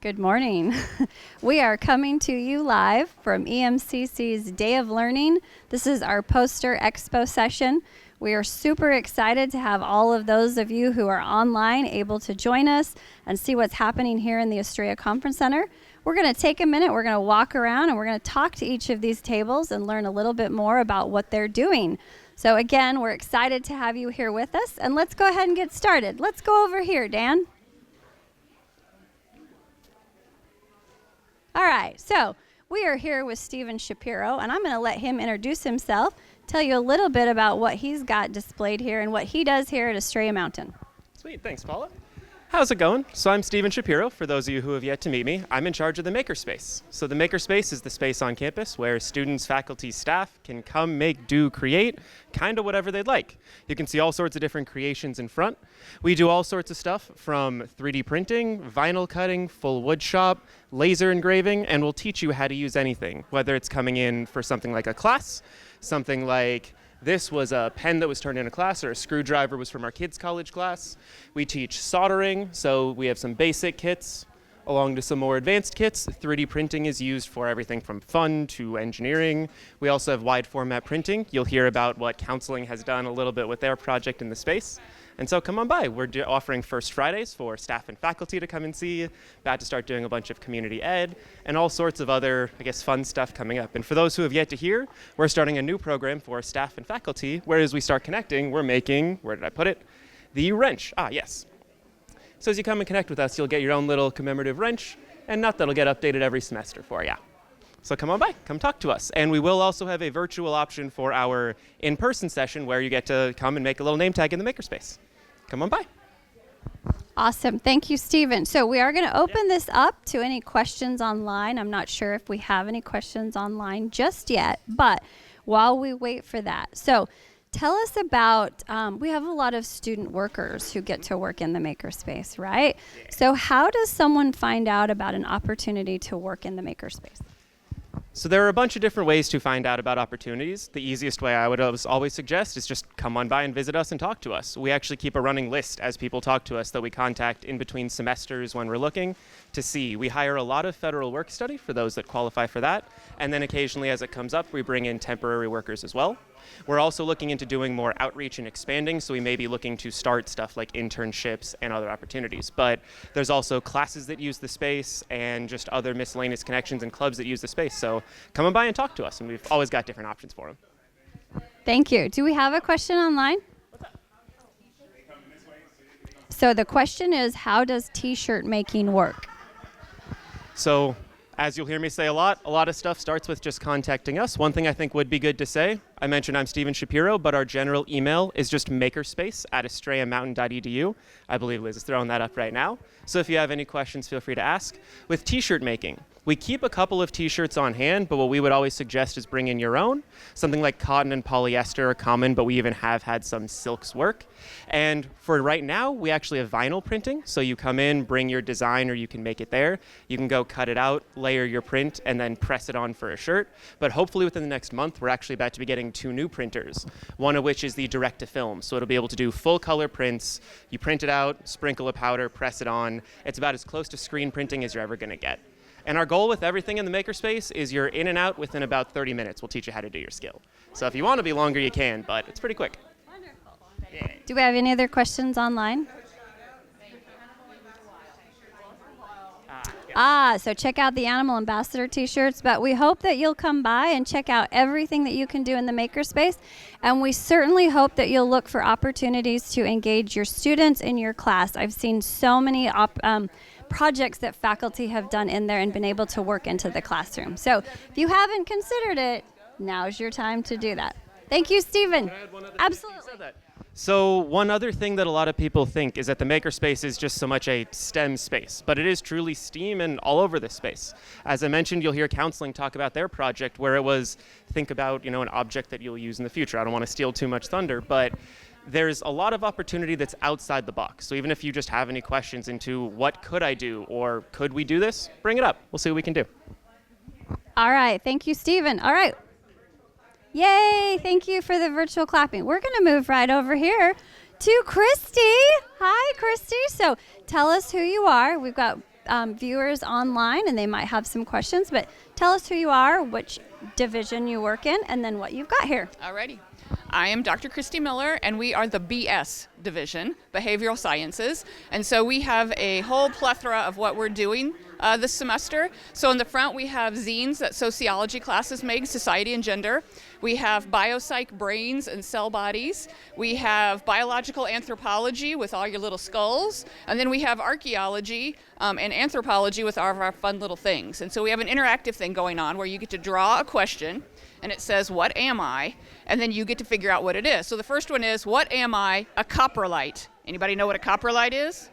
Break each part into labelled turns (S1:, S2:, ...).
S1: Good morning. We are coming to you live from EMCC's Day of Learning. This is our poster expo session. We are super excited to have all of those of you who are online able to join us and see what's happening here in the Estrella Conference Center. We're going to take a minute, we're going to walk around, and we're going to talk to each of these tables and learn a little bit more about what they're doing. So again, we're excited to have you here with us, and let's go ahead and get started. Let's go over here, Dan. All right, so we are here with Steven Shapiro, and I'm going to let him introduce himself, tell you a little bit about what he's got displayed here and what he does here at Estrella Mountain.
S2: Sweet, thanks, Paula. How's it going? So I'm Steven Shapiro. For those of you who have yet to meet me, I'm in charge of the MakerSpace. So the MakerSpace is the space on campus where students, faculty, staff can come, make, do, create, kind of whatever they'd like. You can see all sorts of different creations in front. We do all sorts of stuff from 3D printing, vinyl cutting, full wood shop, laser engraving, and we'll teach you how to use anything, whether it's coming in for something like a class, something like this was a pen that was turned into class, or a screwdriver was from our kids' college class. We teach soldering, so we have some basic kits along to some more advanced kits. 3D printing is used for everything from fun to engineering. We also have wide format printing. You'll hear about what counseling has done a little bit with their project in the space. And so come on by. We're offering First Fridays for staff and faculty to come and see, about to start doing a bunch of community ed, and all sorts of other, fun stuff coming up. And for those who have yet to hear, we're starting a new program for staff and faculty, where as we start connecting, we're making, where did I put it? The wrench. Yes. So as you come and connect with us, you'll get your own little commemorative wrench and nut that'll get updated every semester for you. So come on by, come talk to us. And we will also have a virtual option for our in-person session where you get to come and make a little name tag in the MakerSpace. Come on by.
S1: Awesome. Thank you, Steven. So we are going to open this up to any questions online. I'm not sure if we have any questions online just yet, but while we wait for that. So tell us about, we have a lot of student workers who get to work in the MakerSpace, right? Yeah. So how does someone find out about an opportunity to work in the MakerSpace?
S2: So there are a bunch of different ways to find out about opportunities. The easiest way I would always suggest is just come on by and visit us and talk to us. We actually keep a running list as people talk to us that we contact in between semesters when we're looking to see. We hire a lot of federal work study for those that qualify for that. And then occasionally as it comes up, we bring in temporary workers as well. We're also looking into doing more outreach and expanding, so we may be looking to start stuff like internships and other opportunities. But there's also classes that use the space and just other miscellaneous connections and clubs that use the space. So come on by and talk to us, and we've always got different options for them.
S1: Thank you. Do we have a question online? So the question is, how does t-shirt making work?
S2: So as you'll hear me say a lot of stuff starts with just contacting us. One thing I think would be good to say, I mentioned I'm Steven Shapiro, but our general email is just makerspace@estrellamountain.edu. I believe Liz is throwing that up right now. So if you have any questions, feel free to ask. With t-shirt making, we keep a couple of t-shirts on hand, but what we would always suggest is bring in your own. Something like cotton and polyester are common, but we even have had some silks work. And for right now, we actually have vinyl printing. So you come in, bring your design, or you can make it there. You can go cut it out, layer your print, and then press it on for a shirt. But hopefully within the next month, we're actually about to be getting 2 new printers, one of which is the direct-to-film. So it'll be able to do full-color prints. You print it out, sprinkle a powder, press it on. It's about as close to screen printing as you're ever going to get. And our goal with everything in the MakerSpace is you're in and out within about 30 minutes. We'll teach you how to do your skill. So if you want to be longer, you can, but it's pretty quick.
S1: Wonderful. Yeah. Do we have any other questions online? So check out the Animal Ambassador t-shirts, but we hope that you'll come by and check out everything that you can do in the MakerSpace, and we certainly hope that you'll look for opportunities to engage your students in your class. I've seen so many projects that faculty have done in there and been able to work into the classroom. So if you haven't considered it, now's your time to do that. Thank you, Steven. Absolutely.
S2: So one other thing that a lot of people think is that the MakerSpace is just so much a STEM space, but it is truly STEAM and all over this space. As I mentioned, you'll hear counseling talk about their project where it was, think about, an object that you'll use in the future. I don't want to steal too much thunder, but there's a lot of opportunity that's outside the box. So even if you just have any questions into what could I do or could we do this, bring it up. We'll see what we can do.
S1: All right. Thank you, Steven. All right. Yay. Thank you for the virtual clapping. We're going to move right over here to Kristy. Hi, Kristy. So tell us who you are. We've got viewers online, and they might have some questions, but tell us who you are, which division you work in, and then what you've got here.
S3: Alrighty. I am Dr. Kristy Miller, and we are the BS division, Behavioral Sciences. And so we have a whole plethora of what we're doing this semester. So in the front, we have zines that sociology classes make, society and gender. We have biopsych brains and cell bodies. We have biological anthropology with all your little skulls. And then we have archaeology and anthropology with all of our fun little things. And so we have an interactive thing going on where you get to draw a question, and it says, what am I? And then you get to figure out what it is. So the first one is, what am I? A coprolite. Anybody know what a coprolite is?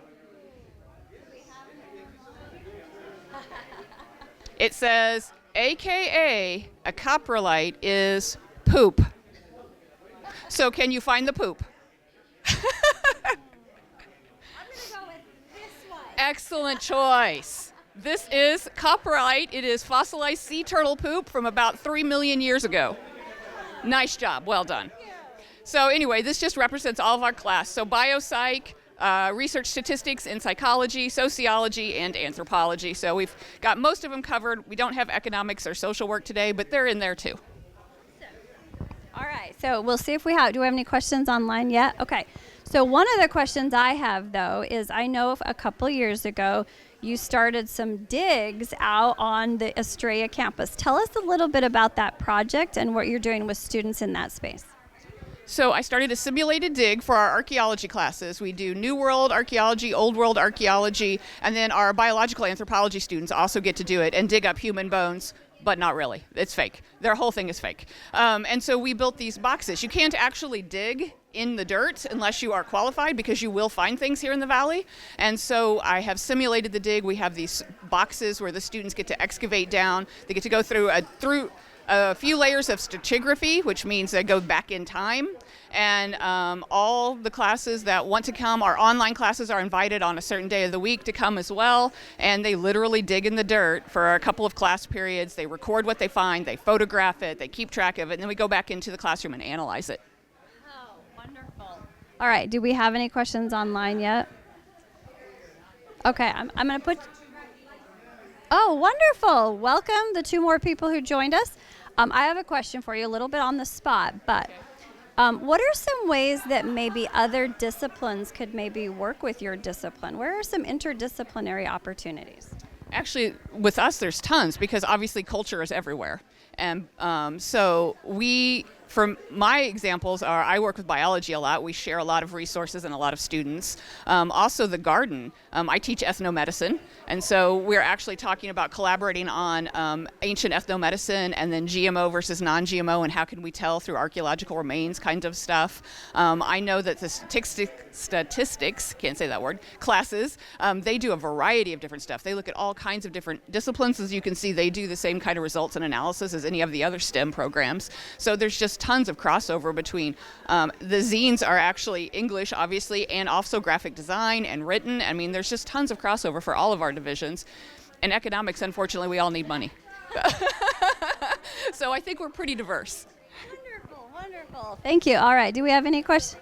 S3: It says, AKA, a coprolite is poop. So can you find the poop?
S1: I'm going to go with this one.
S3: Excellent choice. This is coprolite. It is fossilized sea turtle poop from about 3 million years ago. Nice job. Well done. So anyway, this just represents all of our class. So biopsych, research statistics in psychology, sociology, and anthropology. So we've got most of them covered. We don't have economics or social work today, but they're in there too.
S1: All right, so we'll see if do we have any questions online yet? Okay, so one of the questions I have, though, is I know a couple years ago you started some digs out on the Estrella campus. Tell us a little bit about that project and what you're doing with students in that space.
S3: So I started a simulated dig for our archaeology classes. We do New World archaeology, Old World archaeology, and then our biological anthropology students also get to do it and dig up human bones, but not really. It's fake. Their whole thing is fake. And so we built these boxes. You can't actually dig in the dirt unless you are qualified, because you will find things here in the valley. And so I have simulated the dig. We have these boxes where the students get to excavate down. They get to go through a few layers of stratigraphy, which means they go back in time. And all the classes that want to come, our online classes, are invited on a certain day of the week to come as well. And they literally dig in the dirt for a couple of class periods. They record what they find, they photograph it, they keep track of it, and then we go back into the classroom and analyze it.
S1: Oh, wonderful. All right, do we have any questions online yet? Okay, I'm going to put... Oh, wonderful. Welcome, the 2 more people who joined us. I have a question for you, a little bit on the spot, but what are some ways that maybe other disciplines could maybe work with your discipline? Where are some interdisciplinary opportunities?
S3: Actually, with us, there's tons, because obviously culture is everywhere. And so from my examples are, I work with biology a lot. We share a lot of resources and a lot of students. Also the garden. I teach ethnomedicine. And so we're actually talking about collaborating on ancient ethnomedicine and then GMO versus non-GMO, and how can we tell through archaeological remains kind of stuff. I know that the statistics, can't say that word, classes, they do a variety of different stuff. They look at all kinds of different disciplines. As you can see, they do the same kind of results and analysis as any of the other STEM programs. So there's just tons of crossover between the zines are actually English, obviously, and also graphic design and written. I mean, there's just tons of crossover for all of our divisions. In economics, unfortunately, we all need money. So I think we're pretty diverse.
S1: Wonderful, wonderful. Thank you. All right, do we have any questions?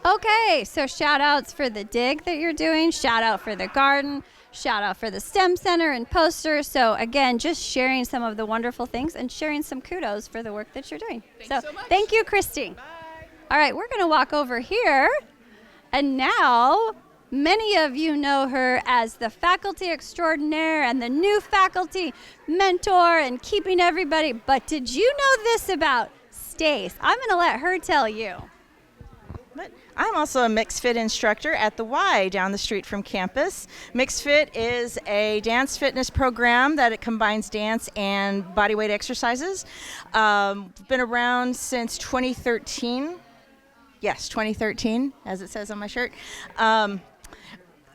S1: Okay, so shout outs for the dig that you're doing, shout out for the garden, shout out for the STEM Center and posters. So again, just sharing some of the wonderful things and sharing some kudos for the work that you're doing.
S3: Thanks so much.
S1: Thank you, Kristy.
S3: Bye.
S1: All right, we're going to walk over here. And now, many of you know her as the faculty extraordinaire and the new faculty mentor and keeping everybody. But did you know this about Stace? I'm going to let her tell you.
S4: But I'm also a MixxedFit instructor at the Y down the street from campus. MixxedFit is a dance fitness program that it combines dance and bodyweight exercises. Been around since 2013. Yes, 2013, as it says on my shirt.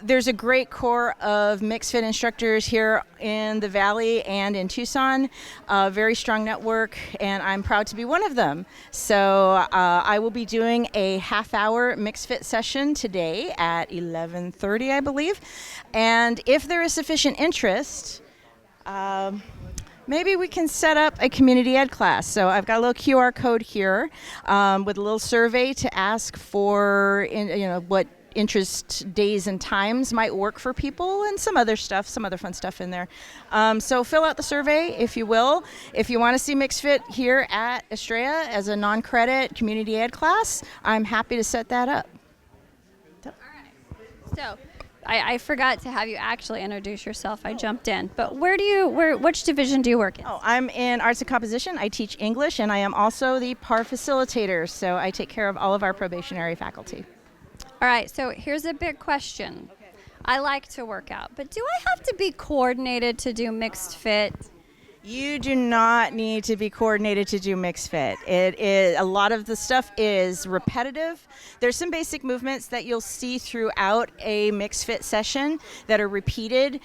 S4: There's a great core of MixxedFit instructors here in the Valley and in Tucson, a very strong network, and I'm proud to be one of them. So I will be doing a half-hour MixxedFit session today at 11:30, I believe. And if there is sufficient interest, Maybe we can set up a community ed class. So I've got a little QR code here with a little survey to ask for, what interest days and times might work for people, and some other fun stuff in there. So fill out the survey, if you will. If you want to see MixxedFit here at Estrella as a non-credit community ed class, I'm happy to set that up.
S1: All right. So I forgot to have you actually introduce yourself. I jumped in. But which division do you work in?
S4: Oh, I'm in Arts and Composition. I teach English, and I am also the PAR facilitator. So I take care of all of our probationary faculty.
S1: All right, so here's a big question. Okay. I like to work out, but do I have to be coordinated to do MixxedFit?
S4: You do not need to be coordinated to do MixxedFit. It is, a lot of the stuff is repetitive. There's some basic movements that you'll see throughout a MixxedFit session that are repeated.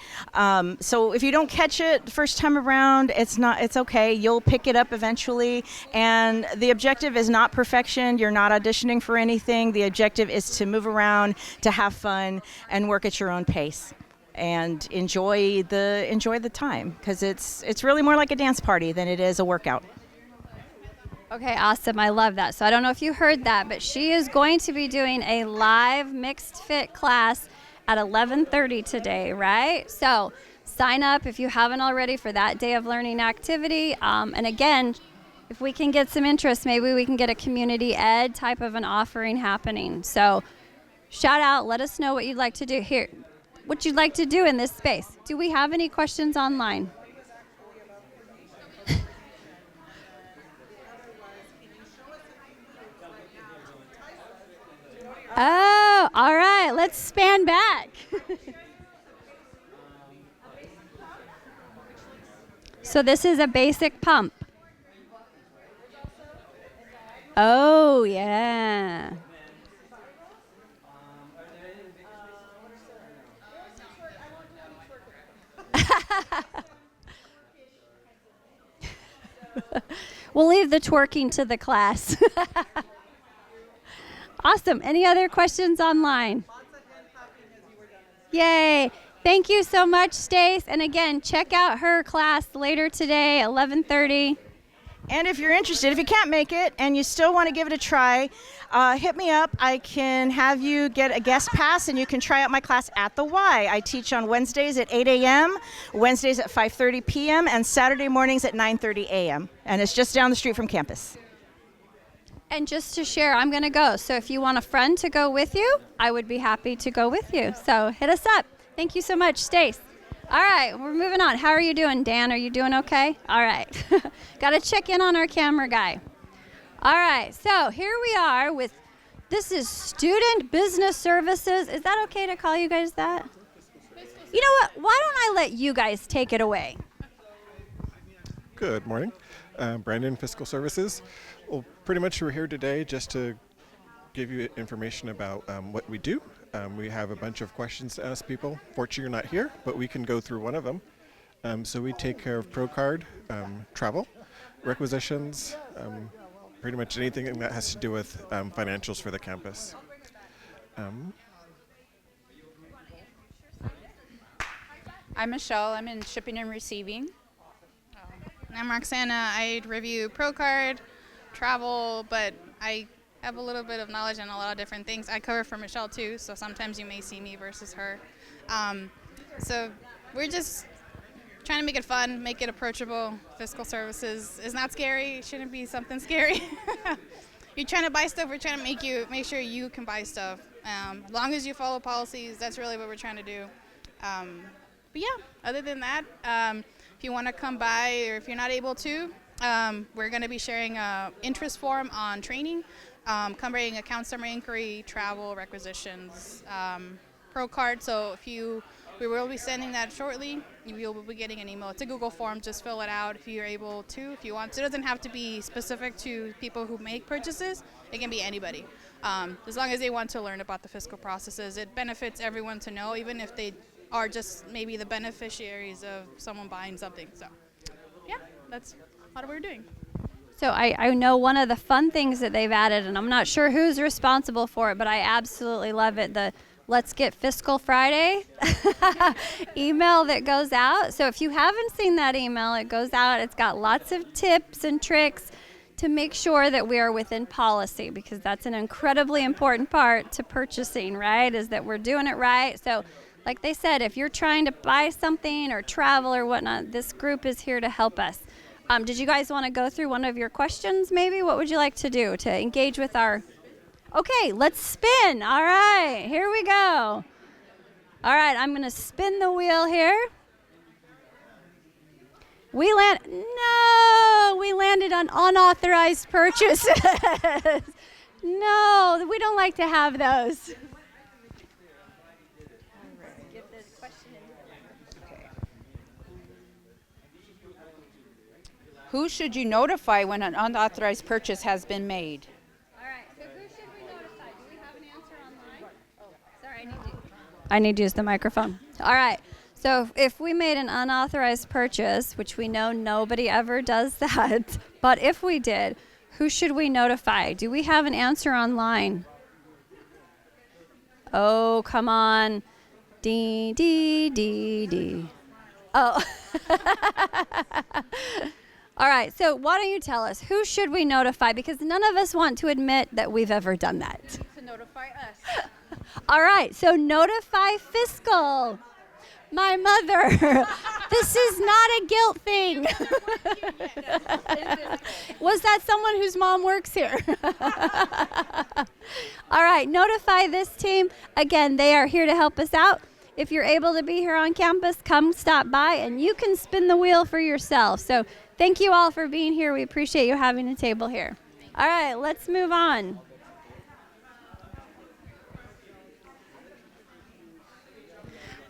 S4: So if you don't catch it the first time around, it's okay. You'll pick it up eventually. And the objective is not perfection. You're not auditioning for anything. The objective is to move around, to have fun, and work at your own pace. And enjoy the time, because it's really more like a dance party than it is a workout.
S1: Okay, awesome. I love that. So I don't know if you heard that, but she is going to be doing a live MixxedFit class at 11:30 today, right? So sign up if you haven't already for that day of learning activity. And again, if we can get some interest, maybe we can get a community ed type of an offering happening. So shout out, let us know what you'd like to do here. What you'd like to do in this space. Do we have any questions online? Oh, all right. Let's span back. So this is a basic pump. Oh, yeah. We'll leave the twerking to the class. Awesome. Any other questions online? Yay. Thank you so much, Stace. And again, check out her class later today, 11:30.
S4: And if you're interested, if you can't make it and you still want to give it a try, hit me up. I can have you get a guest pass and you can try out my class at the Y. I teach on Wednesdays at 8 a.m., Wednesdays at 5:30 p.m., and Saturday mornings at 9:30 a.m. And it's just down the street from campus.
S1: And just to share, I'm going to go. So if you want a friend to go with you, I would be happy to go with you. So hit us up. Thank you so much, Stace. All right, we're moving on. How are you doing, Dan? Are you doing okay? All right. Got to check in on our camera guy. All right, so here we are with, this is Student Business Services. Is that okay to call you guys that? You know what? Why don't I let you guys take it away?
S5: Good morning. Brandon, Fiscal Services. Well, pretty much we're here today just to give you information about what we do. We have a bunch of questions to ask people. Fortunately, you're not here, but we can go through one of them. So we take care of ProCard, travel, requisitions, pretty much anything that has to do with financials for the campus.
S6: I'm Michelle. I'm in shipping and receiving.
S7: And I'm Roxana. I review ProCard, travel, but I have a little bit of knowledge in a lot of different things. I cover for Michelle too, so sometimes you may see me versus her. So we're just trying to make it fun, make it approachable. Fiscal services is not scary. It shouldn't be something scary. You're trying to buy stuff. We're trying to make sure you can buy stuff. As long as you follow policies, that's really what we're trying to do. But yeah, other than that, if you want to come by or if you're not able to, we're going to be sharing an interest form on training, covering account summary inquiry, travel, requisitions, ProCard. So we will be sending that shortly. You will be getting an email. It's a Google form. Just fill it out if you're able to, if you want to. It doesn't have to be specific to people who make purchases. It can be anybody. As long as they want to learn about the fiscal processes, it benefits everyone to know, even if they are just maybe the beneficiaries of someone buying something. So yeah, that's what we're doing.
S1: So I know one of the fun things that they've added, and I'm not sure who's responsible for it, but I absolutely love it, the Let's Get Fiscal Friday email that goes out. So if you haven't seen that email, it goes out. It's got lots of tips and tricks to make sure that we are within policy, because that's an incredibly important part to purchasing, right? Is that we're doing it right. So like they said, if you're trying to buy something or travel or whatnot, this group is here to help us. Did you guys want to go through one of your questions maybe? What would you like to do to engage with our... Okay, let's spin. All right, here we go. All right, I'm going to spin the wheel here. We landed on unauthorized purchases. No, we don't like to have those.
S6: Who should you notify when an unauthorized purchase has been made?
S1: I need to use the microphone. All right. So if we made an unauthorized purchase, which we know nobody ever does that, but if we did, who should we notify? Do we have an answer online? Oh, come on. D, D, D, D. Oh. All right. So why don't you tell us, who should we notify? Because none of us want to admit that we've ever done that.
S6: To notify us.
S1: All right, so notify Fiscal. My mother. This is not a guilt thing. Was that someone whose mom works here? All right, notify this team. Again, they are here to help us out. If you're able to be here on campus, come stop by and you can spin the wheel for yourself. So thank you all for being here. We appreciate you having a table here. All right, let's move on.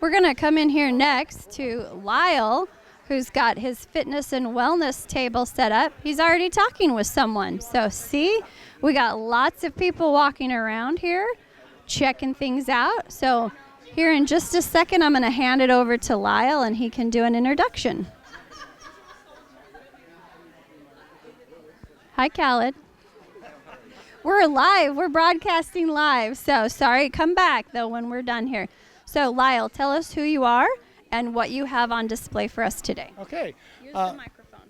S1: We're going to come in here next to Lyle, who's got his fitness and wellness table set up. He's already talking with someone. So see, we got lots of people walking around here, checking things out. So here in just a second, I'm going to hand it over to Lyle, and he can do an introduction. Hi, Khaled. We're live. We're broadcasting live. So sorry, come back, though, when we're done here. So, Lyle, tell us who you are and what you have on display for us today.
S8: Okay.
S1: Use the microphone.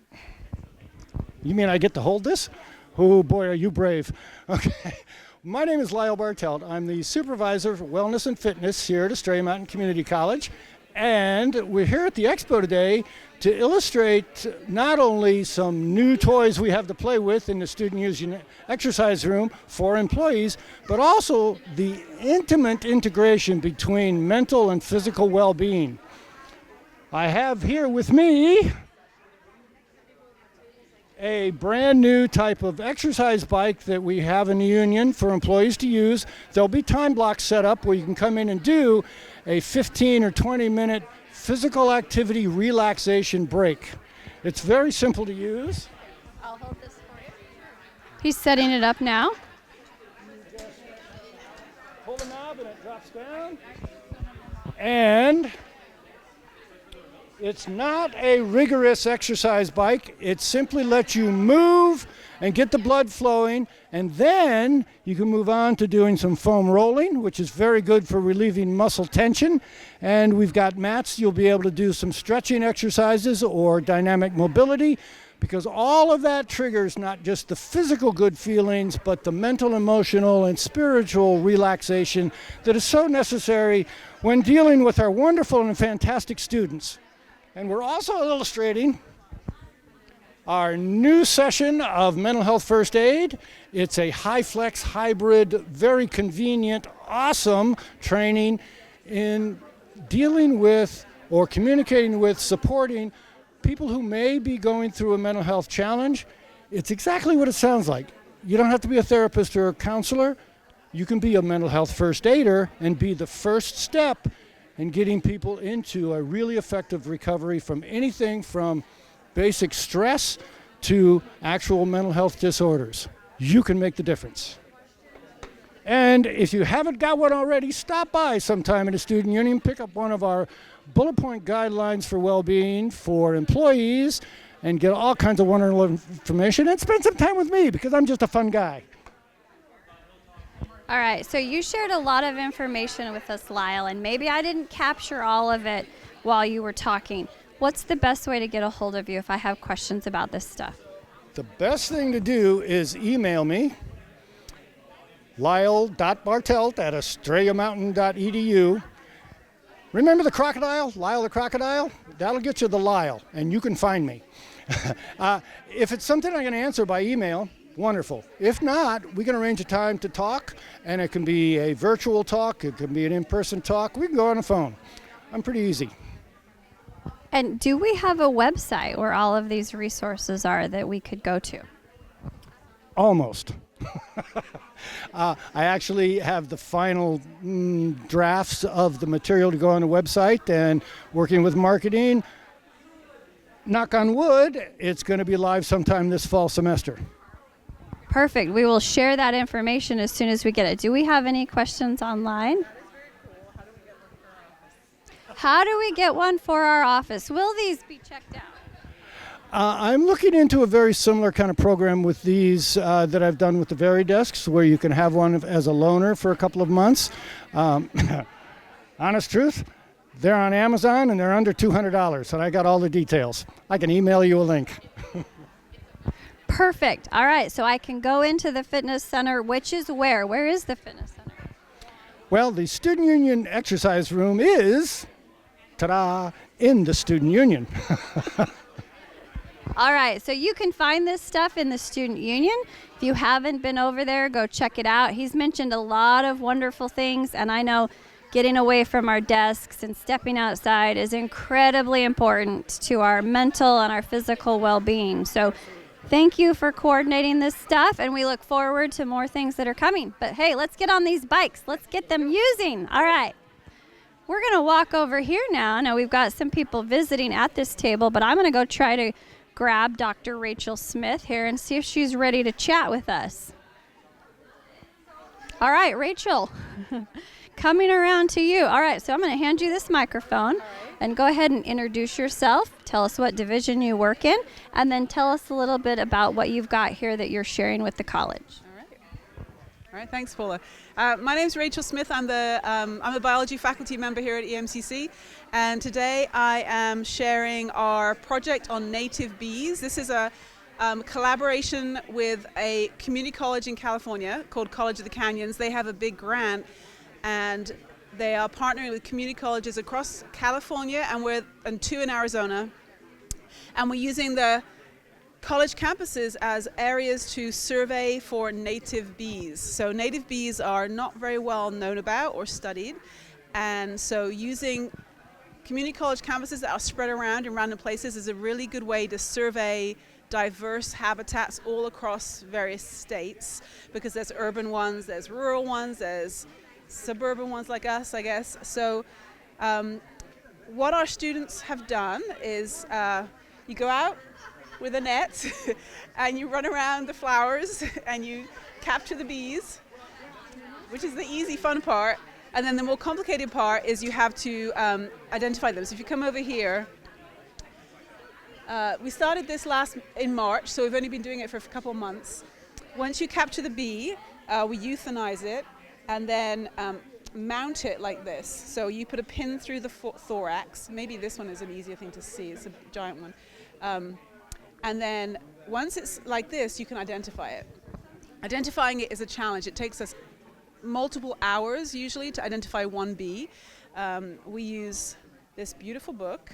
S8: You mean I get to hold this? Oh, boy, are you brave. Okay. My name is Lyle Bartelt. I'm the supervisor for wellness and fitness here at Estrella Mountain Community College. And we're here at the Expo today to illustrate not only some new toys we have to play with in the student using exercise room for employees, but also the intimate integration between mental and physical well-being. I have here with me a brand new type of exercise bike that we have in the union for employees to use. There'll be time blocks set up where you can come in and do a 15 or 20 minute physical activity relaxation break. It's very simple to use.
S1: I'll hold this for you. He's setting it up now.
S8: You just pull the knob and it drops down. And it's not a rigorous exercise bike. It simply lets you move and get the blood flowing, and then you can move on to doing some foam rolling, which is very good for relieving muscle tension. And we've got mats. You'll be able to do some stretching exercises or dynamic mobility, because all of that triggers not just the physical good feelings, but the mental, emotional, and spiritual relaxation that is so necessary when dealing with our wonderful and fantastic students. And we're also illustrating our new session of mental health first aid. It's a high flex, hybrid, very convenient, awesome training in dealing with or communicating with, supporting people who may be going through a mental health challenge. It's exactly what it sounds like. You don't have to be a therapist or a counselor. You can be a mental health first aider and be the first step in getting people into a really effective recovery from anything from basic stress to actual mental health disorders. You can make the difference. And if you haven't got one already, stop by sometime in the student union, pick up one of our bullet point guidelines for well-being for employees, and get all kinds of wonderful information, and spend some time with me because I'm just a fun guy.
S1: All right, so you shared a lot of information with us, Lyle, and maybe I didn't capture all of it while you were talking. What's the best way to get a hold of you if I have questions about this stuff?
S8: The best thing to do is email me, lyle.bartelt@australiamountain.edu. Remember the crocodile, Lyle the crocodile? That'll get you the Lyle, and you can find me. If it's something I can answer by email, wonderful. If not, we can arrange a time to talk, and it can be a virtual talk, it can be an in-person talk. We can go on the phone. I'm pretty easy.
S1: And do we have a website where all of these resources are that we could go to?
S8: Almost. I actually have the final drafts of the material to go on the website, and working with marketing, knock on wood, it's going to be live sometime this fall semester.
S1: Perfect. We will share that information as soon as we get it. Do we have any questions online? How do we get one for our office? Will these be checked out?
S8: I'm looking into a very similar kind of program with these that I've done with the Veridesks, where you can have one as a loaner for a couple of months. Honest truth, they're on Amazon and they're under $200, and I got all the details. I can email you a link.
S1: Perfect. All right, so I can go into the fitness center, which is where? Where is the fitness center?
S8: Well, the Student Union exercise room is, ta-da, in the Student Union.
S1: All right, so you can find this stuff in the Student Union. If you haven't been over there, go check it out. He's mentioned a lot of wonderful things, and I know getting away from our desks and stepping outside is incredibly important to our mental and our physical well-being. So thank you for coordinating this stuff, and we look forward to more things that are coming. But hey, let's get on these bikes. Let's get them using. All right. We're going to walk over here now. Now, we've got some people visiting at this table, but I'm going to go try to grab Dr. Rachel Smith here and see if she's ready to chat with us. All right, Rachel, coming around to you. All right, so I'm going to hand you this microphone and go ahead and introduce yourself. Tell us what division you work in, and then tell us a little bit about what you've got here that you're sharing with the college.
S9: All right, thanks, Paula. My name's Rachel Smith. I'm a biology faculty member here at EMCC, and today I am sharing our project on native bees. This is a collaboration with a community college in California called College of the Canyons. They have a big grant, and they are partnering with community colleges across California and two in Arizona, and we're using the college campuses as areas to survey for native bees. So native bees are not very well known about or studied, and so using community college campuses that are spread around in random places is a really good way to survey diverse habitats all across various states, because there's urban ones, there's rural ones, there's suburban ones like us, I guess. So what our students have done is you go out with a net and you run around the flowers and you capture the bees, which is the easy fun part, and then the more complicated part is you have to identify them. So if you come over here, we started this in March, so we've only been doing it for a couple of months. Once you capture the bee, we euthanize it and then mount it like this. So you put a pin through the thorax. Maybe this one is an easier thing to see, it's a giant one. And then once it's like this, you can identify it. Identifying it is a challenge. It takes us multiple hours usually to identify one bee. We use this beautiful book,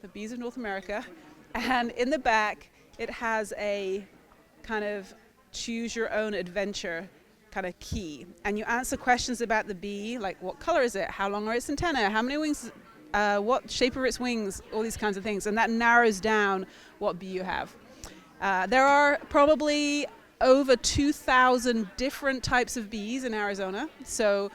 S9: The Bees of North America, and in the back it has a kind of choose your own adventure kind of key. And you answer questions about the bee, like what color is it, how long are its antennae, how many wings, what shape are its wings, all these kinds of things, and that narrows down what bee you have. There are probably over 2,000 different types of bees in Arizona, so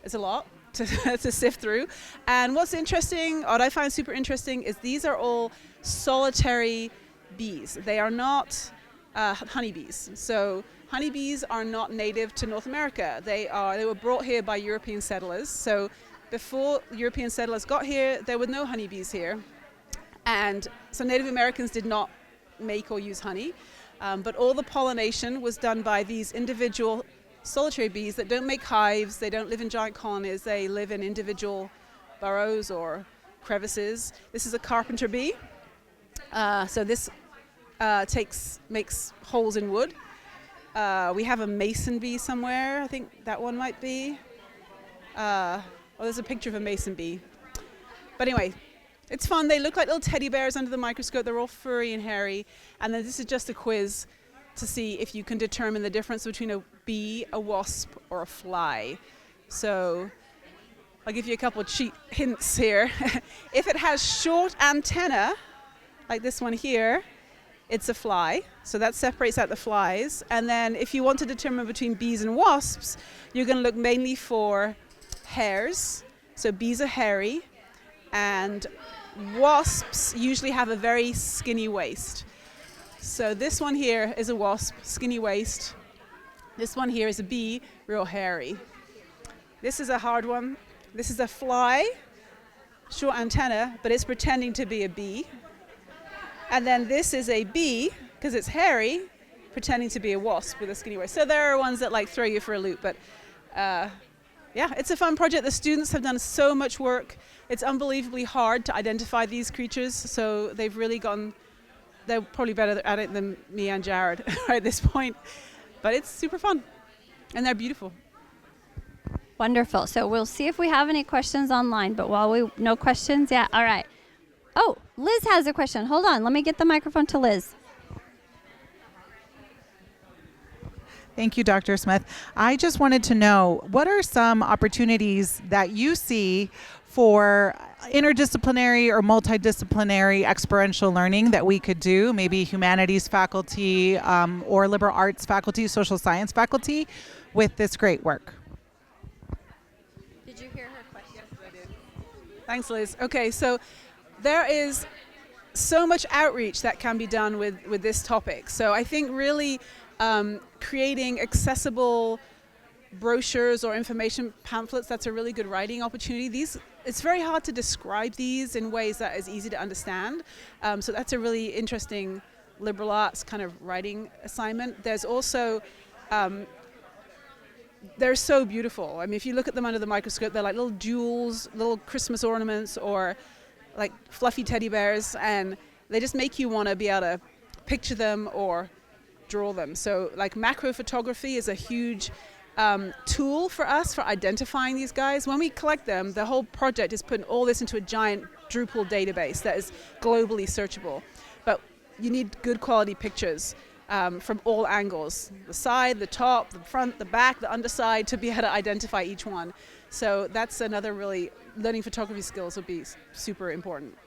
S9: it's a lot to sift through. And what's interesting, what I find super interesting, is these are all solitary bees. They are not honeybees. So honeybees are not native to North America. They were brought here by European settlers. So before European settlers got here, there were no honeybees here. And so Native Americans did not make or use honey, but all the pollination was done by these individual solitary bees that don't make hives. They don't live in giant colonies. They live in individual burrows or crevices. This is a carpenter bee. So this makes holes in wood. We have a mason bee somewhere. I think that one might be. There's a picture of a mason bee. But anyway, it's fun. They look like little teddy bears under the microscope. They're all furry and hairy. And then this is just a quiz to see if you can determine the difference between a bee, a wasp, or a fly. So I'll give you a couple of cheat hints here. If it has short antenna, like this one here, it's a fly. So that separates out the flies. And then if you want to determine between bees and wasps, you're going to look mainly for hairs. So bees are hairy, and wasps usually have a very skinny waist. So this one here is a wasp, skinny waist. This one here is a bee, real hairy. This is a hard one. This is a fly, short antenna, but it's pretending to be a bee. And then this is a bee, because it's hairy, pretending to be a wasp with a skinny waist. So there are ones that like throw you for a loop, but yeah, it's a fun project. The students have done so much work. It's unbelievably hard to identify these creatures, so they've really gone, they're probably better at it than me and Jared at this point. But it's super fun, and they're beautiful.
S1: Wonderful. So we'll see if we have any questions online, but no questions? Yeah, all right. Oh, Liz has a question. Hold on, let me get the microphone to Liz.
S10: Thank you, Dr. Smith. I just wanted to know, what are some opportunities that you see for interdisciplinary or multidisciplinary experiential learning that we could do, maybe humanities faculty or liberal arts faculty, social science faculty, with this great work?
S1: Did you hear her question?
S9: Yes, I did. Thanks, Liz. Okay, so there is so much outreach that can be done with this topic. So I think really creating accessible brochures or information pamphlets, that's a really good writing opportunity. It's very hard to describe these in ways that is easy to understand. So that's a really interesting liberal arts kind of writing assignment. There's also, they're so beautiful. I mean, if you look at them under the microscope, they're like little jewels, little Christmas ornaments, or like fluffy teddy bears, and they just make you want to be able to picture them or draw them. So like macro photography is a huge tool for us for identifying these guys. When we collect them, the whole project is putting all this into a giant Drupal database that is globally searchable. But you need good quality pictures from all angles, the side, the top, the front, the back, the underside, to be able to identify each one. So that's another really, learning photography skills will be super important.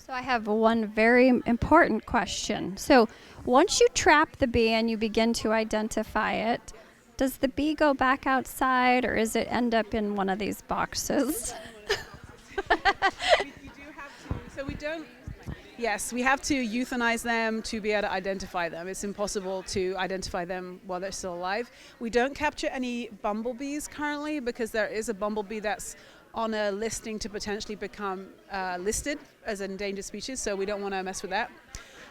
S1: So I have one very important question. So once you trap the bee and you begin to identify it, does the bee go back outside, or does it end up in one of these boxes?
S9: Yes, we have to euthanize them to be able to identify them. It's impossible to identify them while they're still alive. We don't capture any bumblebees currently because there is a bumblebee that's on a listing to potentially become listed as an endangered species, so we don't want to mess with that.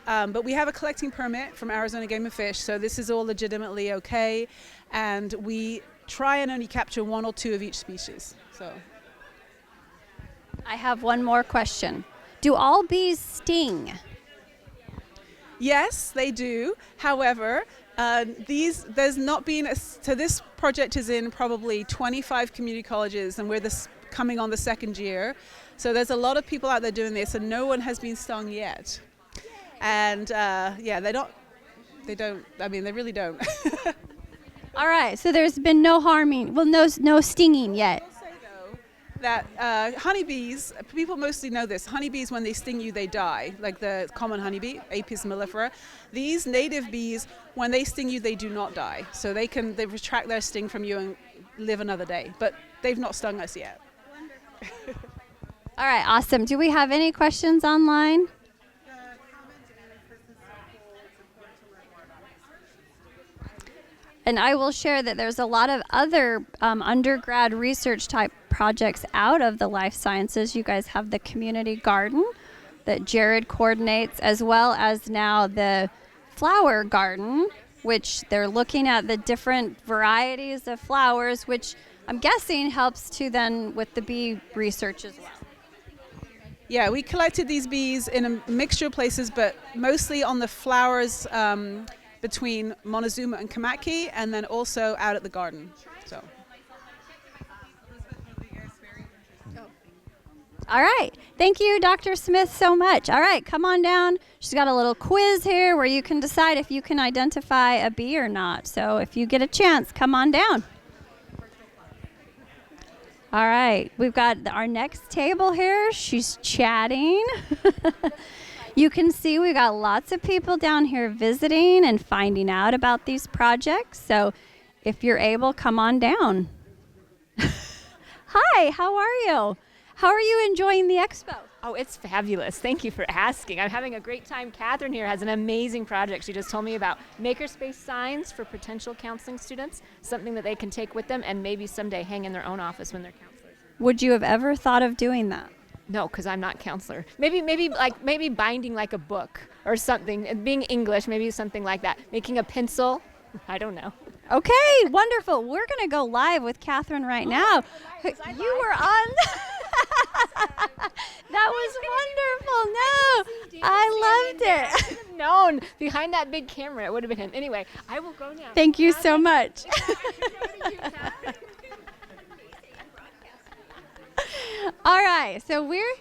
S9: But we have a collecting permit from Arizona Game and Fish, so this is all legitimately okay, and we try and only capture 1 or 2 of each species. So,
S1: I have one more question. Do all bees sting?
S9: yes, they do. However, there's not been, so this project is in probably 25 community colleges, and we're coming on the 2nd year. So there's a lot of people out there doing this, and no one has been stung yet. And yeah, they really don't.
S1: All right, so there's been no harming, well, no stinging yet.
S9: I will say, though, that honeybees, people mostly know this, honeybees, when they sting you, they die, like the common honeybee, Apis mellifera. These native bees, when they sting you, they do not die. So they retract their sting from you and live another day. But they've not stung us yet.
S1: All right, awesome. Do we have any questions online? And I will share that there's a lot of other undergrad research type projects out of the life sciences. You guys have the community garden that Jared coordinates, as well as now the flower garden which they're looking at the different varieties of flowers, which I'm guessing helps to then with the bee research as well.
S9: Yeah, we collected these bees in a mixture of places, but mostly on the flowers between Montezuma and Kamaki, and then also out at the garden. So.
S1: All right. Thank you, Dr. Smith, so much. All right, come on down. She's got a little quiz here where you can decide if you can identify a bee or not. So if you get a chance, come on down. All right. We've got our next table here. She's chatting. You can see we got lots of people down here visiting and finding out about these projects. So if you're able, come on down. Hi, how are you? How are you enjoying the expo?
S11: Oh, it's fabulous. Thank you for asking. I'm having a great time. Catherine here has an amazing project. She just told me about MakerSpace signs for potential counseling students, something that they can take with them and maybe someday hang in their own office when they're counselors.
S1: Would you have ever thought of doing that?
S11: No, because I'm not a counselor. Maybe binding like a book or something. Being English, maybe something like that. Making a pencil. I don't know.
S1: Okay, wonderful. We're going to go live with Catherine right now. You were on. That was wonderful. No, I loved it.
S11: Known behind that big camera, it would have been him. Anyway, I will go now.
S1: Thank you so much. All right, so we're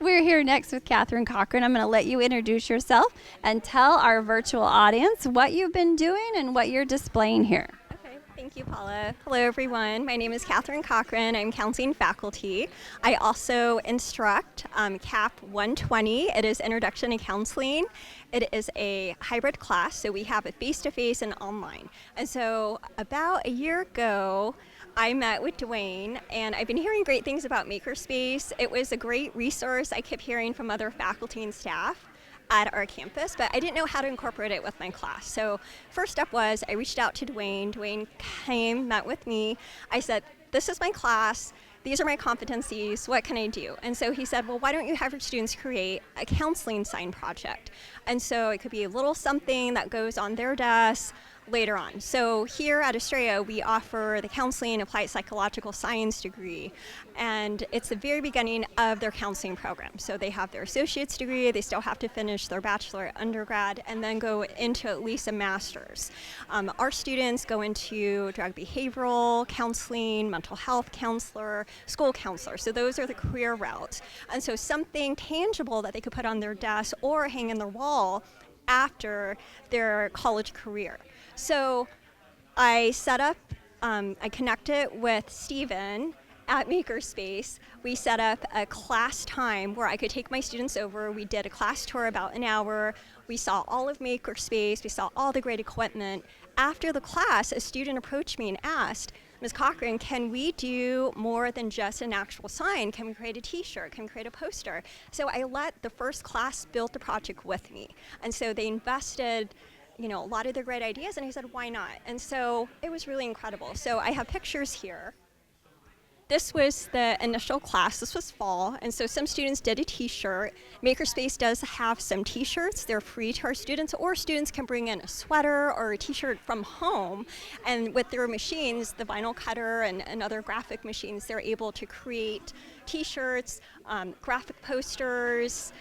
S1: here next with Catherine Cochran. I'm going to let you introduce yourself and tell our virtual audience what you've been doing and what you're displaying here.
S12: Okay, thank you, Paula. Hello, everyone. My name is Catherine Cochran. I'm counseling faculty. I also instruct CAP 120. It is Introduction to Counseling. It is a hybrid class, so we have it face-to-face and online. And so about a year ago, I met with Dwayne, and I've been hearing great things about MakerSpace. It was a great resource I kept hearing from other faculty and staff at our campus, but I didn't know how to incorporate it with my class. So first step was I reached out to Dwayne. Dwayne came, met with me. I said, this is my class. These are my competencies. What can I do? And so he said, well, why don't you have your students create a counseling sign project? And so it could be a little something that goes on their desk later on. So here at Estrella, we offer the counseling applied psychological science degree, and it's the very beginning of their counseling program. So they have their associate's degree, they still have to finish their bachelor undergrad, and then go into at least a master's. Our students go into drug behavioral counseling, mental health counselor, school counselor. So those are the career routes. And so something tangible that they could put on their desk or hang in their wall after their college career. So I set up, I connected with Steven at MakerSpace. We set up a class time where I could take my students over. We did a class tour about an hour. We saw all of MakerSpace. We saw all the great equipment. After the class, a student approached me and asked, Ms. Cochran, can we do more than just an actual sign? Can we create a t-shirt? Can we create a poster? So I let the first class build the project with me. And so they invested a lot of their great ideas, and I said, why not? And so it was really incredible. So I have pictures here. This was the initial class. This was fall, and so some students did a t-shirt. MakerSpace does have some t-shirts. They're free to our students, or students can bring in a sweater or a t-shirt from home, and with their machines, the vinyl cutter and other graphic machines, they're able to create t-shirts, graphic posters.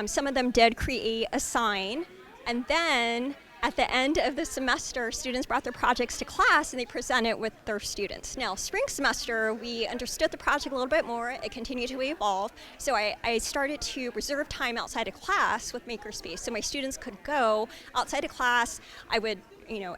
S12: Some of them did create a sign, and then at the end of the semester, students brought their projects to class and they presented with their students. Now, spring semester, we understood the project a little bit more. It continued to evolve. So I started to reserve time outside of class with MakerSpace. So my students could go outside of class. I would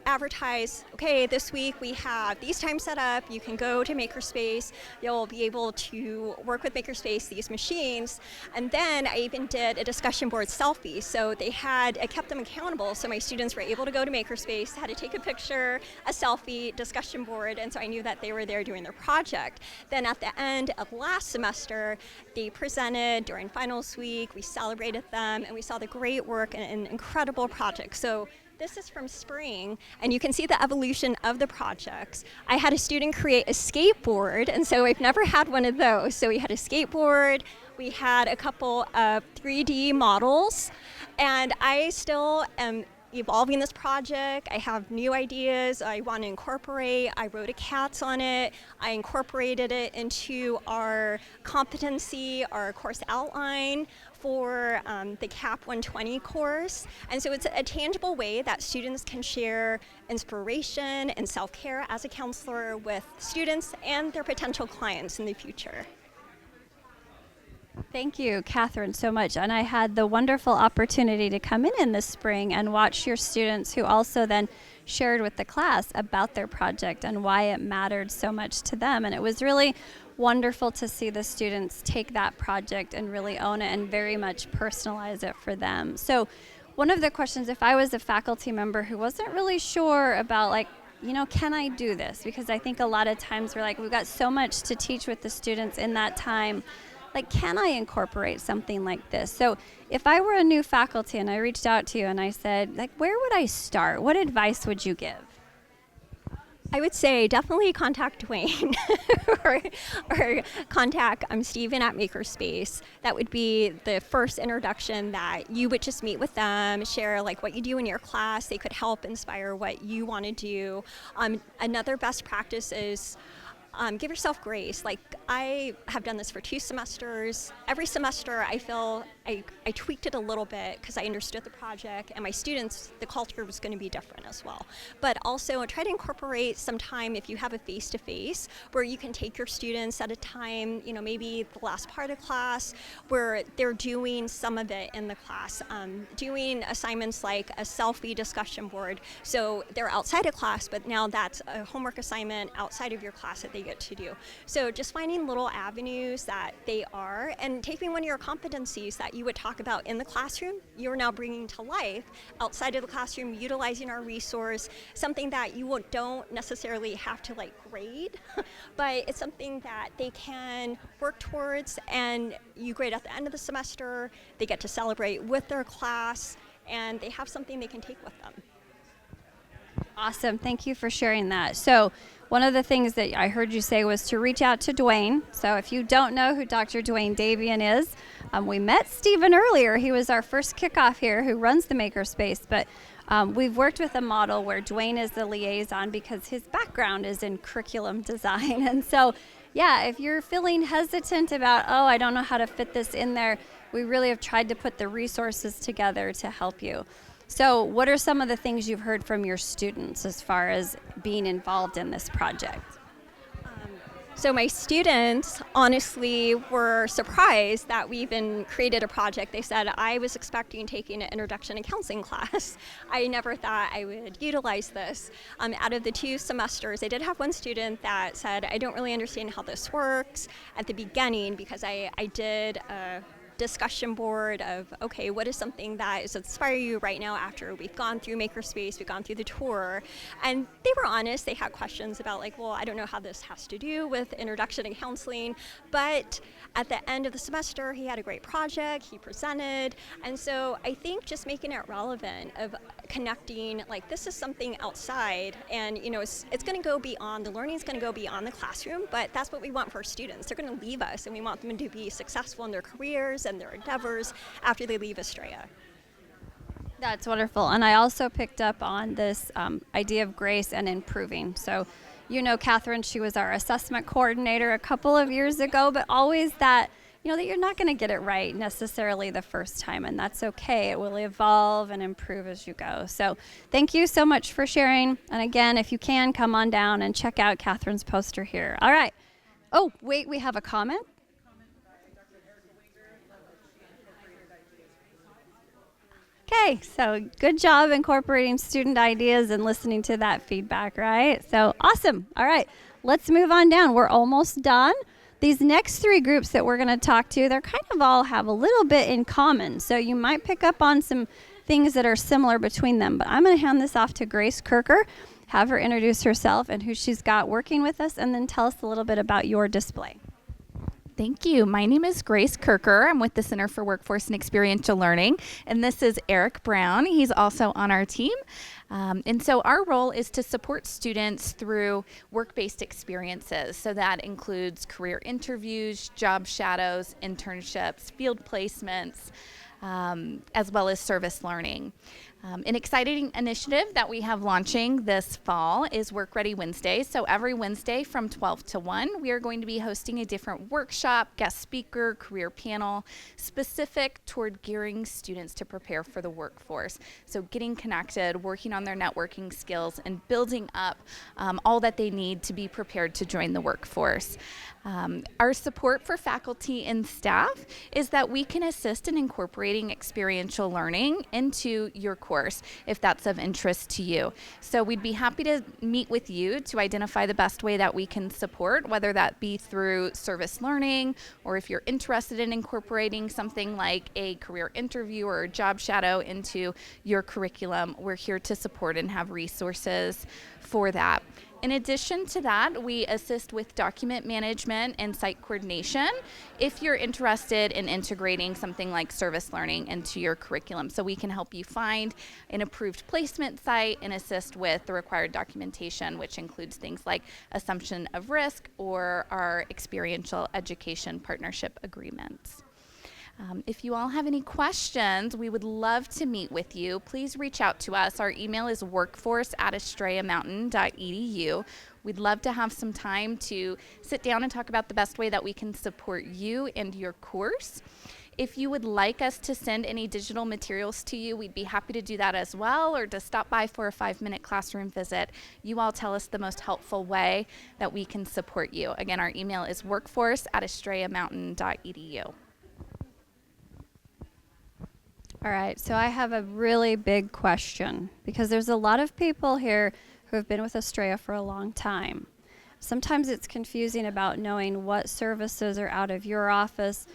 S12: advertise, okay, this week we have these times set up. You can go to MakerSpace. You'll be able to work with MakerSpace, these machines. And then I even did a discussion board selfie. So I kept them accountable. So my students were able to go to MakerSpace, had to take a picture, a selfie, discussion board. And so I knew that they were there doing their project. Then at the end of last semester, they presented during finals week. We celebrated them and we saw the great work and an incredible project. So this is from spring, and you can see the evolution of the projects. I had a student create a skateboard, and so I've never had one of those. So we had a skateboard, we had a couple of 3D models, and I still am evolving this project. I have new ideas I want to incorporate. I wrote a CATS on it. I incorporated it into our competency, our course outline for the CAP 120 course. And so it's a tangible way that students can share inspiration and self-care as a counselor with students and their potential clients in the future.
S1: Thank you, Catherine, so much. And I had the wonderful opportunity to come in this spring and watch your students who also then shared with the class about their project and why it mattered so much to them. And it was really wonderful to see the students take that project and really own it and very much personalize it for them. So one of the questions, if I was a faculty member who wasn't really sure about, like, you know, can I do this? Because I think a lot of times we're like, we've got so much to teach with the students in that time. Like, can I incorporate something like this? So if I were a new faculty and I reached out to you and I said, like, where would I start? What advice would you give?
S12: I would say definitely contact Dwayne or contact Steven at MakerSpace. That would be the first introduction that you would just meet with them, share like what you do in your class. They could help inspire what you want to do. Another best practice is give yourself grace. Like, I have done this for 2 semesters. Every semester I feel I tweaked it a little bit because I understood the project, and my students, the culture was going to be different as well. But also try to incorporate some time, if you have a face-to-face, where you can take your students at a time, you know, maybe the last part of class where they're doing some of it in the class, doing assignments like a selfie discussion board. So they're outside of class, but now that's a homework assignment outside of your class that they get to do. So just finding little avenues that they are, and taking one of your competencies that you would talk about in the classroom, you're now bringing to life outside of the classroom, utilizing our resource, something that you don't necessarily have to like grade, but it's something that they can work towards, and you grade at the end of the semester, they get to celebrate with their class, and they have something they can take with them.
S1: Awesome. Thank you for sharing that. So one of the things that I heard you say was to reach out to Dwayne. So if you don't know who Dr. Dwayne Davian is, we met Stephen earlier. He was our first kickoff here who runs the MakerSpace. But we've worked with a model where Dwayne is the liaison because his background is in curriculum design. And so, yeah, if you're feeling hesitant about, oh, I don't know how to fit this in there, we really have tried to put the resources together to help you. So what are some of the things you've heard from your students as far as being involved in this project?
S12: So my students honestly were surprised that we even created a project. They said, I was expecting taking an introduction to counseling class. I never thought I would utilize this. Out of the 2 semesters, I did have one student that said, I don't really understand how this works at the beginning, because I did a discussion board of, okay, what is something that is inspiring you right now after we've gone through MakerSpace, we've gone through the tour. And they were honest. They had questions about like, well, I don't know how this has to do with introduction to counseling. But at the end of the semester, he had a great project, he presented. And so I think just making it relevant of connecting, like, this is something outside, and you know, it's going to go beyond, the learning is going to go beyond the classroom, but that's what we want for our students. They're going to leave us, and we want them to be successful in their careers and their endeavors after they leave Estrella.
S1: That's wonderful. And I also picked up on this idea of grace and improving. So, you know, Catherine, she was our assessment coordinator a couple of years ago, but always that, you know, that you're not going to get it right necessarily the first time, and that's okay. It will evolve and improve as you go. So thank you so much for sharing. And again, if you can, come on down and check out Catherine's poster here. All right. Oh, wait, we have a comment. Okay, so good job incorporating student ideas and listening to that feedback, right? So awesome. All right, let's move on down. We're almost done. These next 3 groups that we're going to talk to, they're kind of all have a little bit in common. So you might pick up on some things that are similar between them. But I'm going to hand this off to Grace Kirker, have her introduce herself and who she's got working with us, and then tell us a little bit about your display.
S13: Thank you. My name is Grace Kirker. I'm with the Center for Workforce and Experiential Learning, and this is Eric Brown. He's also on our team. And so our role is to support students through work-based experiences. So that includes career interviews, job shadows, internships, field placements, as well as service learning. An exciting initiative that we have launching this fall is Work Ready Wednesdays. So every Wednesday from 12 to 1, we are going to be hosting a different workshop, guest speaker, career panel, specific toward gearing students to prepare for the workforce. So getting connected, working on their networking skills, and building up all that they need to be prepared to join the workforce. Our support for faculty and staff is that we can assist in incorporating experiential learning into your course if that's of interest to you. So we'd be happy to meet with you to identify the best way that we can support, whether that be through service learning, or if you're interested in incorporating something like a career interview or a job shadow into your curriculum. We're here to support and have resources for that. In addition to that, we assist with document management and site coordination if you're interested in integrating something like service learning into your curriculum. So we can help you find an approved placement site and assist with the required documentation, which includes things like assumption of risk or our experiential education partnership agreements. If you all have any questions, we would love to meet with you. Please reach out to us. Our email is workforce@estrellamountain.edu. We'd love to have some time to sit down and talk about the best way that we can support you and your course. If you would like us to send any digital materials to you, we'd be happy to do that as well, or to stop by for a 5-minute classroom visit. You all tell us the most helpful way that we can support you. Again, our email is workforce@estrellamountain.edu.
S1: All right, so I have a really big question, because there's a lot of people here who have been with Estrella for a long time. Sometimes it's confusing about knowing what services are out of your office.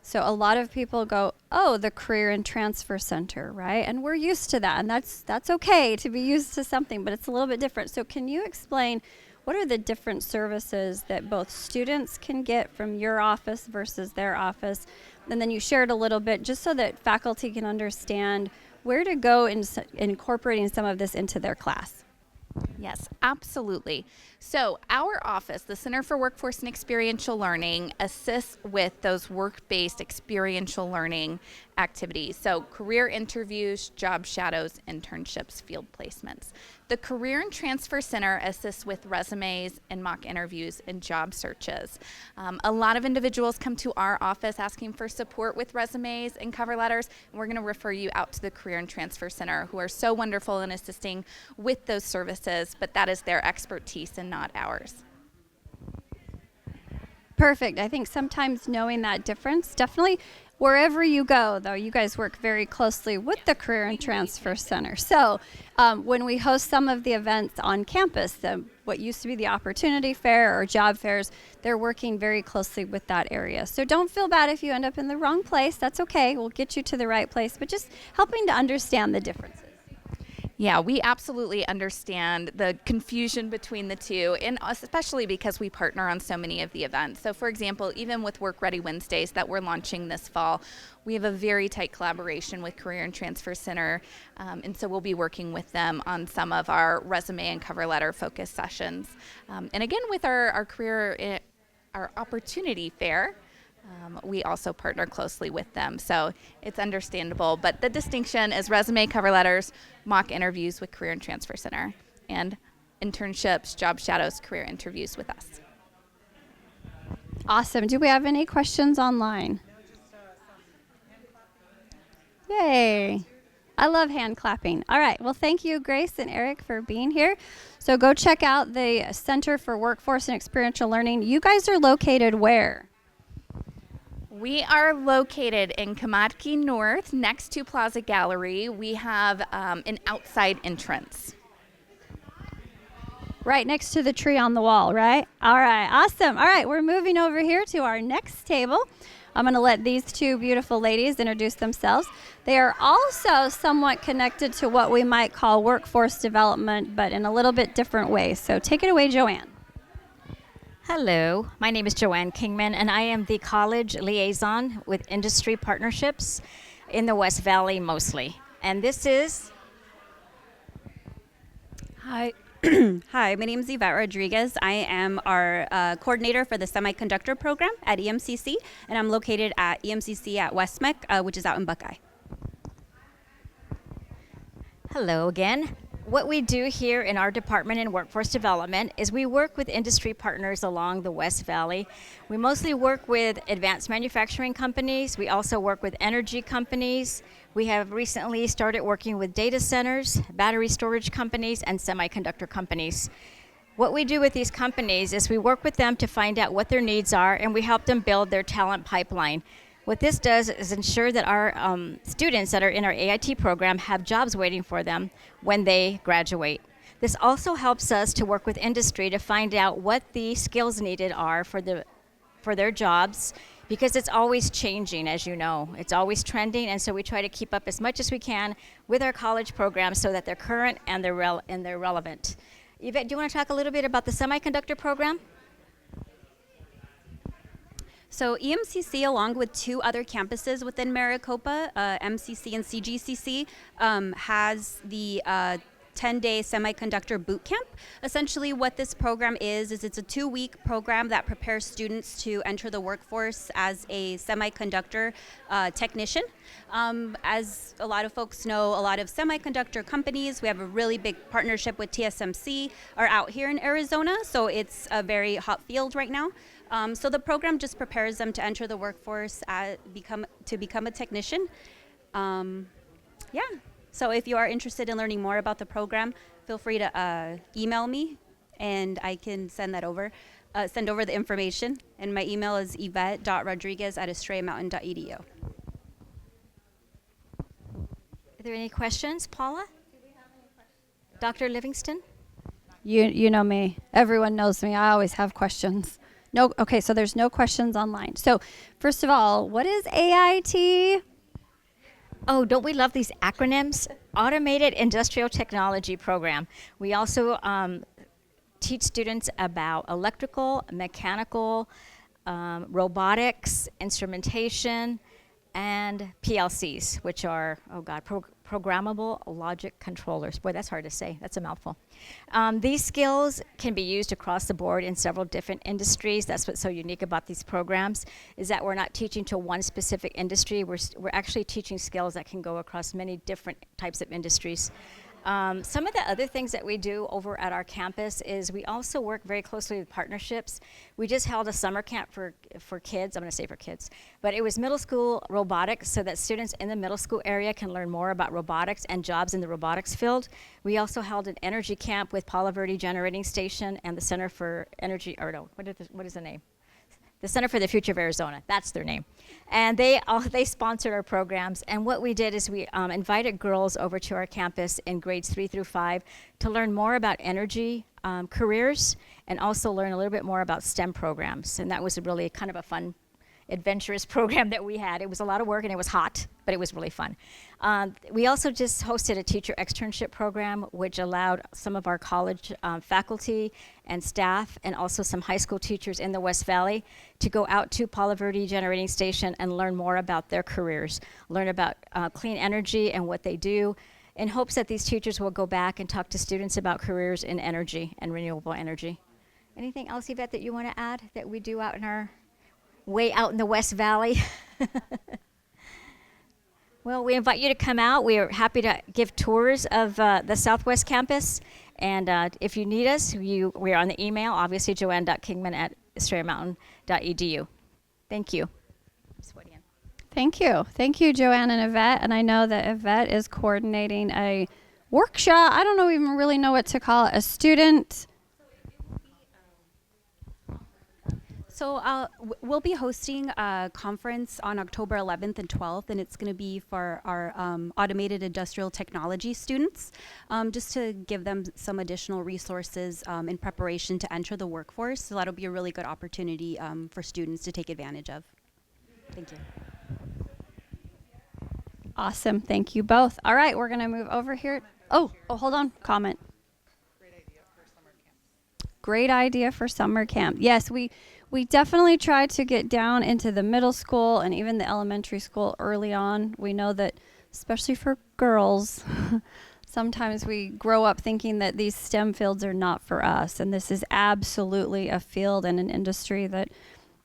S1: So a lot of people go, oh, the Career and Transfer Center, right? And we're used to that, and that's okay to be used to something, but it's a little bit different. So can you explain what are the different services that both students can get from your office versus their office? And then you shared a little bit just so that faculty can understand where to go in incorporating some of this into their class.
S13: Yes, absolutely. So our office, the Center for Workforce and Experiential Learning, assists with those work-based experiential learning activities. So career interviews, job shadows, internships, field placements. The Career and Transfer Center assists with resumes and mock interviews and job searches. A lot of individuals come to our office asking for support with resumes and cover letters, and we're going to refer you out to the Career and Transfer Center, who are so wonderful in assisting with those services, but that is their expertise and not ours.
S1: Perfect. I think sometimes knowing that difference, definitely wherever you go, though, you guys work very closely with the Career and Transfer Center. So when we host some of the events on campus, what used to be the Opportunity Fair or job fairs, they're working very closely with that area. So don't feel bad if you end up in the wrong place. That's okay. We'll get you to the right place, but just helping to understand the differences.
S13: Yeah, we absolutely understand the confusion between the two, and especially because we partner on so many of the events. So for example, even with Work Ready Wednesdays that we're launching this fall, we have a very tight collaboration with Career and Transfer Center, and so we'll be working with them on some of our resume and cover letter focus sessions. And again, with our Opportunity Fair, we also partner closely with them, so it's understandable. But the distinction is resume, cover letters, mock interviews with Career and Transfer Center, and internships, job shadows, career interviews with us.
S1: Awesome. Do we have any questions online? Yay. I love hand clapping. All right. Well, thank you, Grace and Eric, for being here. So go check out the Center for Workforce and Experiential Learning. You guys are located where?
S13: We are located in Camarqui North, next to Plaza Gallery. We have an outside entrance.
S1: Right next to the tree on the wall, right? All right, awesome. All right, we're moving over here to our next table. I'm going to let these two beautiful ladies introduce themselves. They are also somewhat connected to what we might call workforce development, but in a little bit different way. So take it away, Joanne.
S14: Hello, my name is Joanne Kingman, and I am the college liaison with industry partnerships in the West Valley mostly. And this is...
S15: Hi. Hi, my name is Ivette Rodriguez. I am our coordinator for the semiconductor program at EMCC, and I'm located at EMCC at West Mech, which is out in Buckeye.
S14: Hello again. What we do here in our department in workforce development is we work with industry partners along the West Valley. We mostly work with advanced manufacturing companies. We also work with energy companies. We have recently started working with data centers, battery storage companies, and semiconductor companies. What we do with these companies is we work with them to find out what their needs are, and we help them build their talent pipeline. What this does is ensure that our students that are in our AIT program have jobs waiting for them when they graduate. This also helps us to work with industry to find out what the skills needed are for their jobs, because it's always changing, as you know. It's always trending, and so we try to keep up as much as we can with our college programs so that they're current and they're relevant. Ivette, do you want to talk a little bit about the semiconductor program?
S15: So EMCC, along with 2 other campuses within Maricopa, MCC and CGCC, has the 10-day semiconductor boot camp. Essentially what this program is it's a 2-week program that prepares students to enter the workforce as a semiconductor technician. As a lot of folks know, a lot of semiconductor companies, we have a really big partnership with TSMC, are out here in Arizona, so it's a very hot field right now. So the program just prepares them to enter the workforce, to become a technician. So if you are interested in learning more about the program, feel free to email me, and I can send over the information. And my email is yvette.rodriguez@estrellamountain.edu.
S14: Are there any questions, Paula? Dr. Livingston?
S1: You know me. Everyone knows me. I always have questions. No, okay, so there's no questions online. So first of all, what is AIT?
S14: Oh, don't we love these acronyms? Automated Industrial Technology Program. We also teach students about electrical, mechanical, robotics, instrumentation, and PLCs, which are, programmable logic controllers. Boy, that's hard to say. That's a mouthful. These skills can be used across the board in several different industries. That's what's so unique about these programs, is that we're not teaching to one specific industry. We're actually teaching skills that can go across many different types of industries. Some of the other things that we do over at our campus is we also work very closely with partnerships. We just held a summer camp for kids. I'm going to say for kids, but it was middle school robotics, so that students in the middle school area can learn more about robotics and jobs in the robotics field. We also held an energy camp with Palo Verde Generating Station and the Center for Energy, what is the name? The Center for the Future of Arizona, that's their name. And they sponsored our programs. And what we did is we invited girls over to our campus in grades 3 through 5 to learn more about energy careers, and also learn a little bit more about STEM programs. And that was really kind of a fun, adventurous program that we had. It was a lot of work and it was hot, but it was really fun. We also just hosted a teacher externship program, which allowed some of our college faculty and staff, and also some high school teachers in the West Valley, to go out to Palo Verde Generating Station and learn more about their careers, learn about clean energy and what they do, in hopes that these teachers will go back and talk to students about careers in energy and renewable energy. Anything else, Yvette, that you want to add that we do out in our way out in the West Valley? Well, we invite you to come out. We are happy to give tours of the Southwest Campus. And if you need us, we are on the email, obviously, joanne.kingman@estrellamountain.edu. Thank you.
S1: Thank you. Thank you, Joanne and Ivette. And I know that Ivette is coordinating a workshop. I don't even really know what to call it. A student.
S15: So we'll be hosting a conference on October 11th and 12th, and it's going to be for our automated industrial technology students, just to give them some additional resources in preparation to enter the workforce. So that'll be a really good opportunity for students to take advantage of. Thank you.
S1: Awesome. Thank you both. All right, we're going to move over here. Oh, hold on. Comment. Great idea for summer camp. Yes, we definitely try to get down into the middle school and even the elementary school early on. We know that, especially for girls, sometimes we grow up thinking that these STEM fields are not for us. And this is absolutely a field and an industry that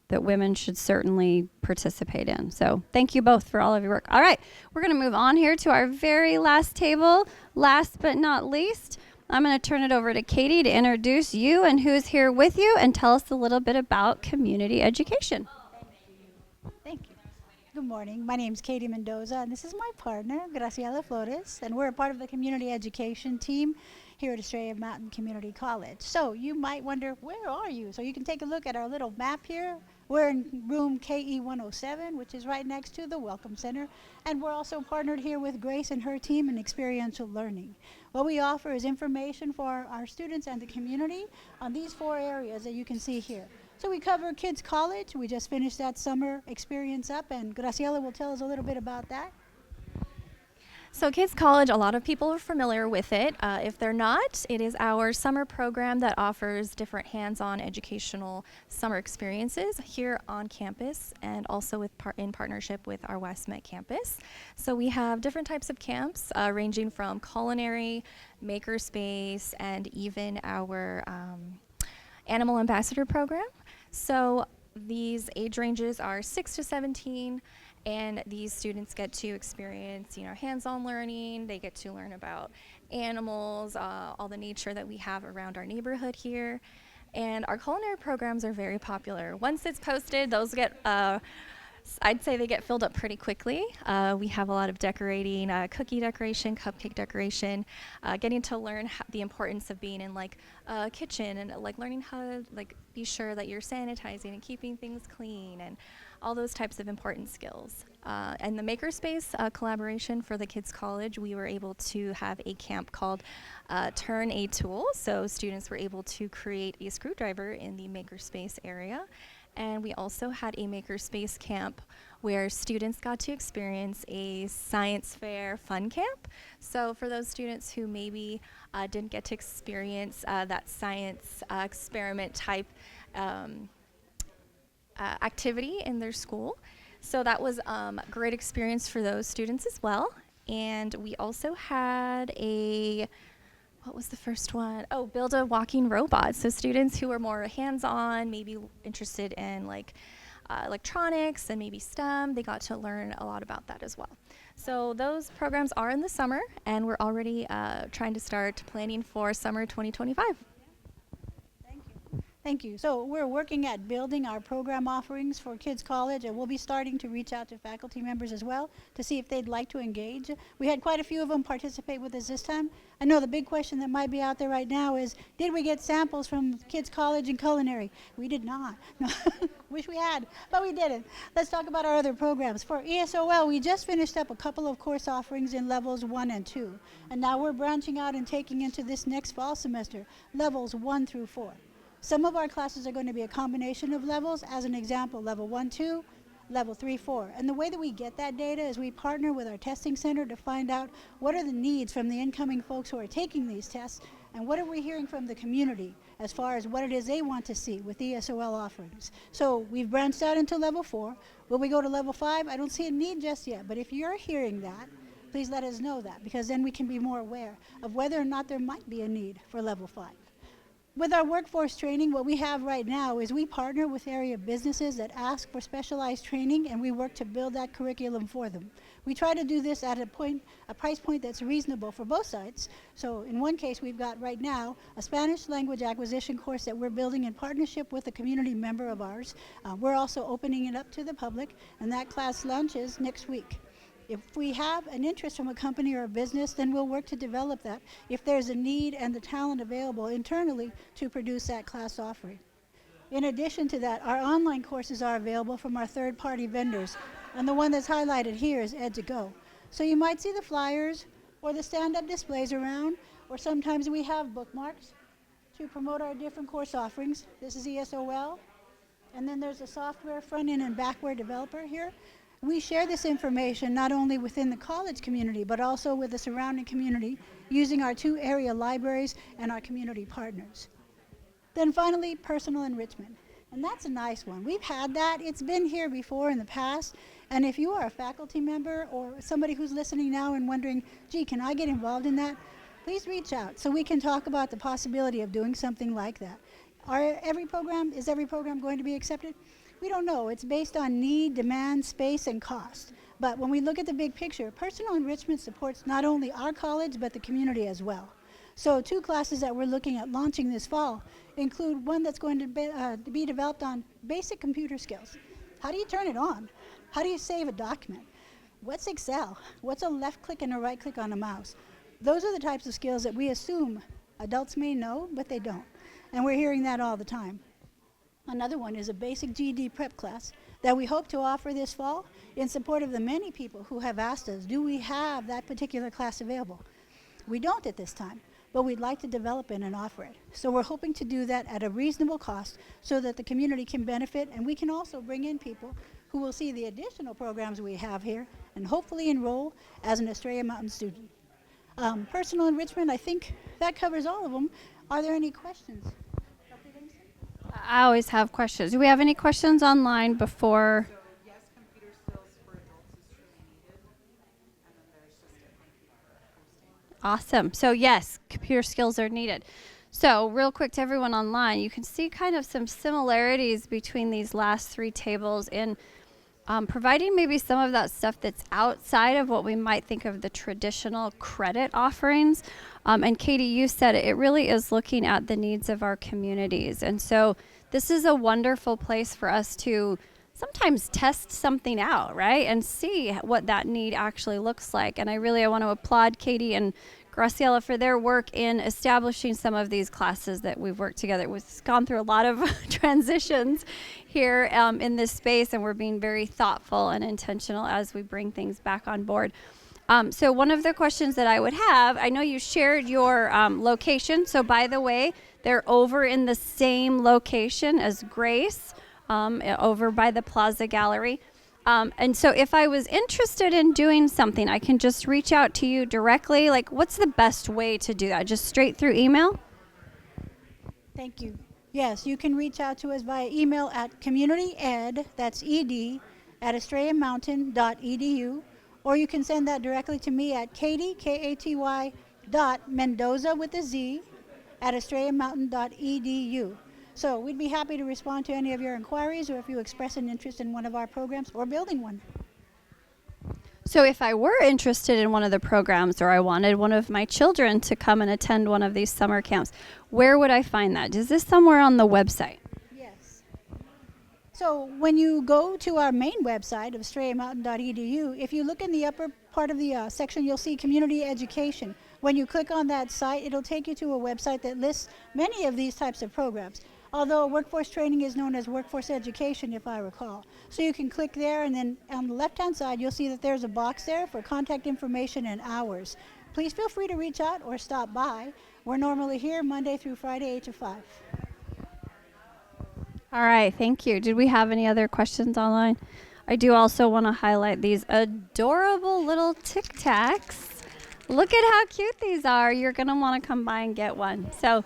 S1: that women should certainly participate in. So thank you both for all of your work. All right, we're going to move on here to our very last table. Last but not least, I'm going to turn it over to Katy to introduce you and who's here with you and tell us a little bit about community education.
S16: Thank you. Good morning. My name is Katy Mendoza, and this is my partner, Graciela Flores, and we're a part of the community education team here at Estrella Mountain Community College. So you might wonder, where are you? So you can take a look at our little map here. We're in room KE 107, which is right next to the Welcome Center, and we're also partnered here with Grace and her team in Experiential Learning. What we offer is information for our students and the community on these 4 areas that you can see here. So we cover Kids College. We just finished that summer experience up, and Graciela will tell us a little bit about that.
S17: So Kids College, a lot of people are familiar with it. If they're not, it is our summer program that offers different hands-on educational summer experiences here on campus and also in partnership with our West Met campus. So we have different types of camps ranging from culinary, MakerSpace, and even our Animal Ambassador program. So these age ranges are 6 to 17. And these students get to experience, hands-on learning. They get to learn about animals, all the nature that we have around our neighborhood here. And our culinary programs are very popular. Once it's posted, those get, I'd say they get filled up pretty quickly. We have a lot of decorating, cookie decoration, cupcake decoration, getting to learn the importance of being in a kitchen and learning how to be sure that you're sanitizing and keeping things clean and all those types of important skills. And the MakerSpace collaboration for the Kids College, we were able to have a camp called Turn a Tool. So students were able to create a screwdriver in the MakerSpace area. And we also had a MakerSpace camp where students got to experience a science fair fun camp. So for those students who maybe didn't get to experience that science experiment type activity in their school. So that was a great experience for those students as well. And we also had what was the first one? Oh, build a walking robot. So students who are more hands-on, maybe interested in electronics and maybe STEM, they got to learn a lot about that as well. So those programs are in the summer, and we're already trying to start planning for summer 2025.
S16: Thank you. So we're working at building our program offerings for Kids College, and we'll be starting to reach out to faculty members as well to see if they'd like to engage. We had quite a few of them participate with us this time. I know the big question that might be out there right now is, did we get samples from Kids College and culinary? We did not. No. Wish we had, but we didn't. Let's talk about our other programs. For ESOL, we just finished up a couple of course offerings in levels 1 and 2, and now we're branching out and taking into this next fall semester, levels 1 through 4. Some of our classes are going to be a combination of levels. As an example, level 1, 2, level 3, 4. And the way that we get that data is we partner with our testing center to find out what are the needs from the incoming folks who are taking these tests, and what are we hearing from the community as far as what it is they want to see with ESOL offerings. So we've branched out into level 4. Will we go to level 5? I don't see a need just yet, but if you're hearing that, please let us know that, because then we can be more aware of whether or not there might be a need for level 5. With our workforce training, what we have right now is we partner with area businesses that ask for specialized training, and we work to build that curriculum for them. We try to do this at a price point that's reasonable for both sides. So in one case, we've got right now a Spanish language acquisition course that we're building in partnership with a community member of ours. We're also opening it up to the public, and that class launches next week. If we have an interest from a company or a business, then we'll work to develop that if there's a need and the talent available internally to produce that class offering. In addition to that, our online courses are available from our third-party vendors, and the one that's highlighted here is Ed2Go. So you might see the flyers or the stand-up displays around, or sometimes we have bookmarks to promote our different course offerings. This is ESOL, and then there's a software front-end and backward developer here. We share this information not only within the college community, but also with the surrounding community using our 2 area libraries and our community partners. Then finally, personal enrichment. And that's a nice one. We've had that. It's been here before in the past. And if you are a faculty member or somebody who's listening now and wondering, gee, can I get involved in that? Please reach out so we can talk about the possibility of doing something like that. Is every program going to be accepted? We don't know. It's based on need, demand, space, and cost. But when we look at the big picture, personal enrichment supports not only our college, but the community as well. So 2 classes that we're looking at launching this fall include one that's going to be developed on basic computer skills. How do you turn it on? How do you save a document? What's Excel? What's a left click and a right click on a mouse? Those are the types of skills that we assume adults may know, but they don't. And we're hearing that all the time. Another one is a basic GED prep class that we hope to offer this fall in support of the many people who have asked us, do we have that particular class available? We don't at this time, but we'd like to develop it and offer it. So we're hoping to do that at a reasonable cost so that the community can benefit, and we can also bring in people who will see the additional programs we have here and hopefully enroll as an Estrella Mountain student. Personal enrichment, I think that covers all of them. Are there any questions?
S1: I always have questions. Do we have any questions online before?
S10: So yes, computer skills for adults is truly needed, and then there's just a computer hosting.
S1: Awesome. So yes, computer skills are needed. So real quick to everyone online, you can see kind of some similarities between these last 3 tables in providing maybe some of that stuff that's outside of what we might think of the traditional credit offerings. And Katy, you said it really is looking at the needs of our communities. And so this is a wonderful place for us to sometimes test something out, right? And see what that need actually looks like. And I want to applaud Katy and Graciela for their work in establishing some of these classes that we've worked together. We've gone through a lot of transitions here in this space, and we're being very thoughtful and intentional as we bring things back on board. So one of the questions that I would have, I know you shared your location. So by the way, they're over in the same location as Grace, over by the Plaza Gallery. And so if I was interested in doing something, I can just reach out to you directly. Like, what's the best way to do that? Just straight through email?
S16: Thank you. Yes, you can reach out to us via email at communityed, that's ED, at estrellamountain.edu, or you can send that directly to me at Katy, Katy, .Mendoza with a Z, at estrellamountain.edu. So we'd be happy to respond to any of your inquiries, or if you express an interest in one of our programs or building one.
S1: So if I were interested in one of the programs, or I wanted one of my children to come and attend one of these summer camps, where would I find that? Is this somewhere on the website?
S16: Yes. So when you go to our main website of estrellamountain.edu, if you look in the upper part of the section, you'll see community education. When you click on that site, it'll take you to a website that lists many of these types of programs. Although workforce training is known as workforce education, if I recall. So you can click there, and then on the left-hand side, you'll see that there's a box there for contact information and hours. Please feel free to reach out or stop by. We're normally here Monday through Friday, 8 to 5.
S1: All right, thank you. Did we have any other questions online? I do also want to highlight these adorable little Tic Tacs. Look at how cute these are. You're going to want to come by and get one. So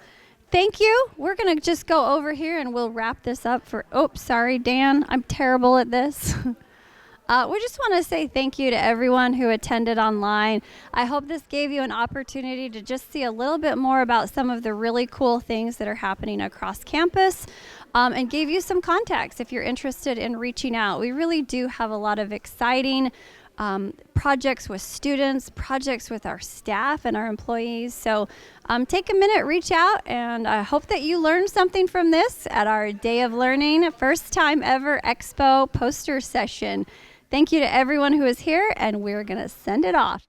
S1: thank you. We're going to just go over here and we'll wrap this up for, oops, sorry, Dan. I'm terrible at this. We just want to say thank you to everyone who attended online. I hope this gave you an opportunity to just see a little bit more about some of the really cool things that are happening across campus, and gave you some contacts if you're interested in reaching out. We really do have a lot of exciting projects with students, projects with our staff and our employees. So take a minute, reach out, and I hope that you learned something from this at our Day of Learning, first time ever Expo poster session. Thank you to everyone who is here, and we're going to send it off.